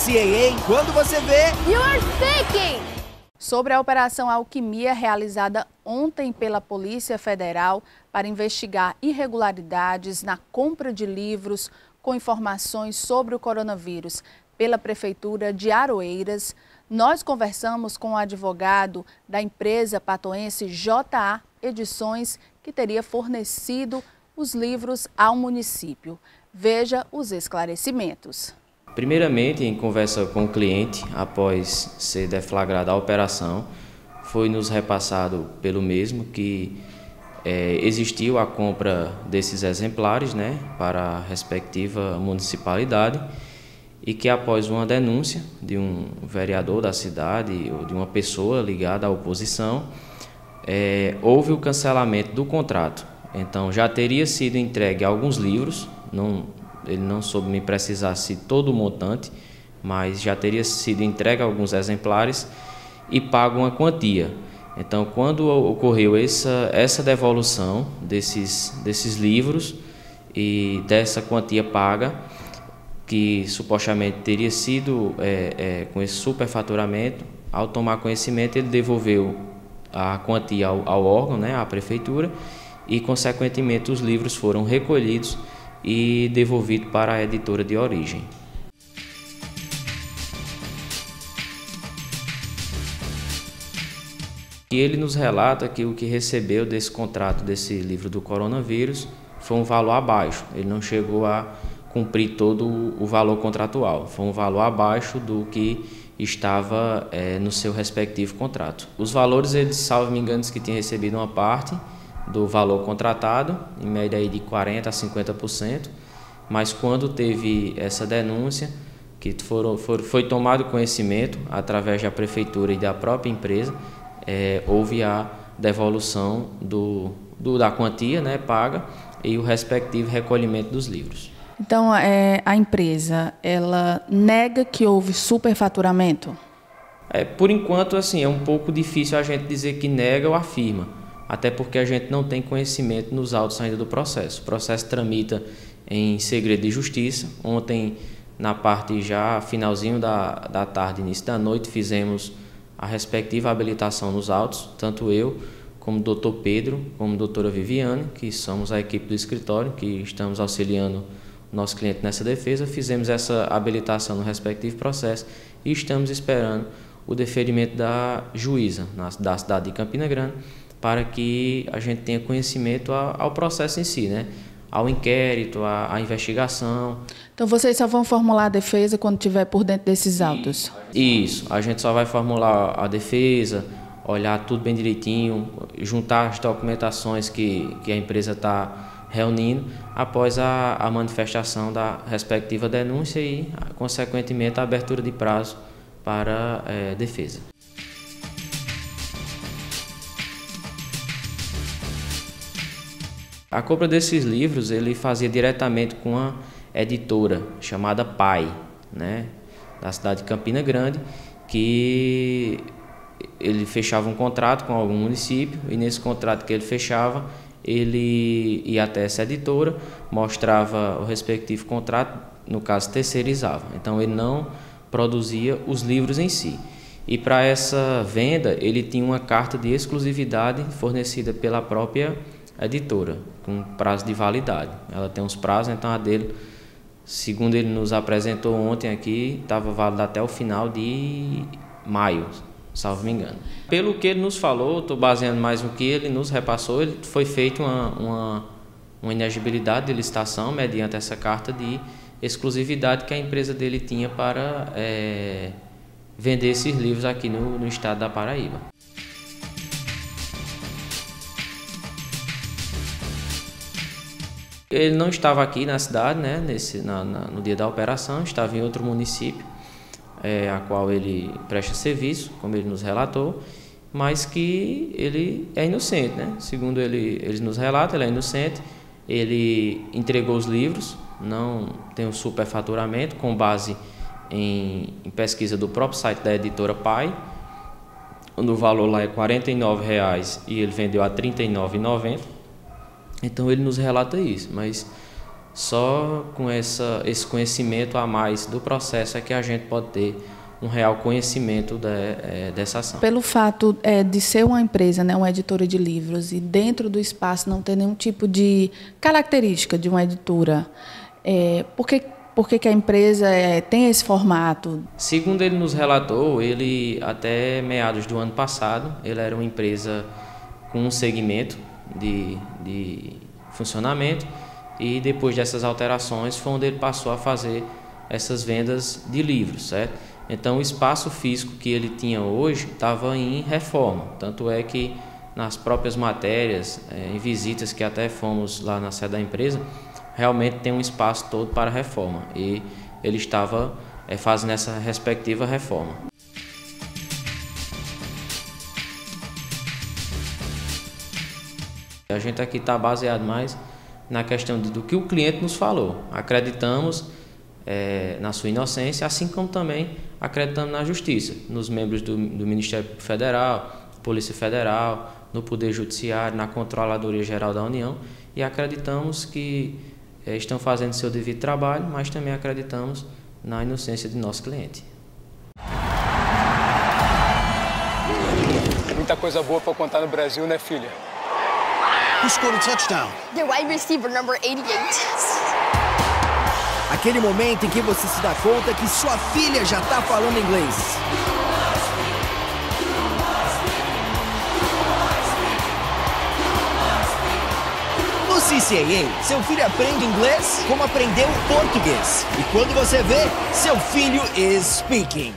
NCAA, quando você vê... You're thinking! Sobre a Operação Alquimia realizada ontem pela Polícia Federal para investigar irregularidades na compra de livros com informações sobre o coronavírus pela Prefeitura de Aroeiras, nós conversamos com o advogado da empresa patoense JA Edições, que teria fornecido os livros ao município. Veja os esclarecimentos. Primeiramente, em conversa com o cliente, após ser deflagrada a operação, foi nos repassado pelo mesmo que existiu a compra desses exemplares, para a respectiva municipalidade e que após uma denúncia de um vereador da cidade ou de uma pessoa ligada à oposição, houve o cancelamento do contrato. Então já teria sido entregue alguns livros, ele não soube me precisar se todo o montante, mas já teria sido entregue alguns exemplares e pago uma quantia. Então, quando ocorreu essa devolução desses livros e dessa quantia paga, que supostamente teria sido com esse superfaturamento, ao tomar conhecimento ele devolveu a quantia ao órgão, à prefeitura, e consequentemente os livros foram recolhidos e devolvido para a editora de origem. E ele nos relata que o que recebeu desse contrato, desse livro do coronavírus, foi um valor abaixo. Ele não chegou a cumprir todo o valor contratual. Foi um valor abaixo do que estava no seu respectivo contrato. Os valores, ele, salvo me engano, que tinha recebido uma parte do valor contratado, em média aí de 40% a 50%, mas quando teve essa denúncia, que foi tomado conhecimento através da prefeitura e da própria empresa, houve a devolução da quantia paga e o respectivo recolhimento dos livros. Então, a empresa, ela nega que houve superfaturamento? Por enquanto, assim, é um pouco difícil a gente dizer que nega ou afirma, até porque a gente não tem conhecimento nos autos ainda do processo. O processo tramita em segredo de justiça. Ontem, na parte já finalzinho da tarde, início da noite, fizemos a respectiva habilitação nos autos, tanto eu, como o doutor Pedro, como a doutora Viviane, que somos a equipe do escritório, que estamos auxiliando o nosso cliente nessa defesa. Fizemos essa habilitação no respectivo processo e estamos esperando o deferimento da juíza da cidade de Campina Grande, para que a gente tenha conhecimento ao processo em si, ao inquérito, à investigação. Então vocês só vão formular a defesa quando estiver por dentro desses autos? Isso, a gente só vai formular a defesa, olhar tudo bem direitinho, juntar as documentações que a empresa está reunindo após a manifestação da respectiva denúncia e, consequentemente, a abertura de prazo para defesa. A compra desses livros ele fazia diretamente com uma editora chamada PAI, da cidade de Campina Grande, que ele fechava um contrato com algum município e nesse contrato que ele fechava, ele ia até essa editora, mostrava o respectivo contrato, no caso terceirizava. Então ele não produzia os livros em si. E para essa venda ele tinha uma carta de exclusividade fornecida pela própria editora, com prazo de validade. Ela tem uns prazos, então a dele, segundo ele nos apresentou ontem aqui, estava válida até o final de maio, salvo me engano. Pelo que ele nos falou, estou baseando mais no que ele nos repassou, foi feita uma inegibilidade de licitação mediante essa carta de exclusividade que a empresa dele tinha para vender esses livros aqui no estado da Paraíba. Ele não estava aqui na cidade, no dia da operação, estava em outro município, a qual ele presta serviço, como ele nos relatou, mas que ele é inocente, Segundo ele nos relata, ele é inocente, ele entregou os livros, não tem um superfaturamento, com base em pesquisa do próprio site da editora PAI, onde o valor lá é R$ 49,00 e ele vendeu a R$ 39,90. Então ele nos relata isso, mas Só com esse conhecimento a mais do processo é que a gente pode ter um real conhecimento dessa ação. Pelo fato de ser uma empresa, né, uma editora de livros, e dentro do espaço não ter nenhum tipo de característica de uma editora, por que a empresa tem esse formato? Segundo ele nos relatou, ele até meados do ano passado, ele era uma empresa com um segmento de funcionamento, e depois dessas alterações foi onde ele passou a fazer essas vendas de livros, certo? Então o espaço físico que ele tinha hoje estava em reforma, tanto é que nas próprias matérias, em visitas que até fomos lá na sede da empresa, realmente tem um espaço todo para reforma, e ele estava fazendo essa respectiva reforma. A gente aqui está baseado mais na questão do que o cliente nos falou. Acreditamos na sua inocência, assim como também acreditamos na justiça, nos membros do Ministério Federal, Polícia Federal, no Poder Judiciário, na Controladoria Geral da União, e acreditamos que estão fazendo seu devido trabalho, mas também acreditamos na inocência de nosso cliente. Muita coisa boa para contar no Brasil, né, filha? Who scored a touchdown? The wide receiver, number 88. Aquele momento em que você se dá conta que sua filha já está falando inglês. No CCAA, seu filho aprende inglês como aprendeu português. E quando você vê, seu filho is speaking.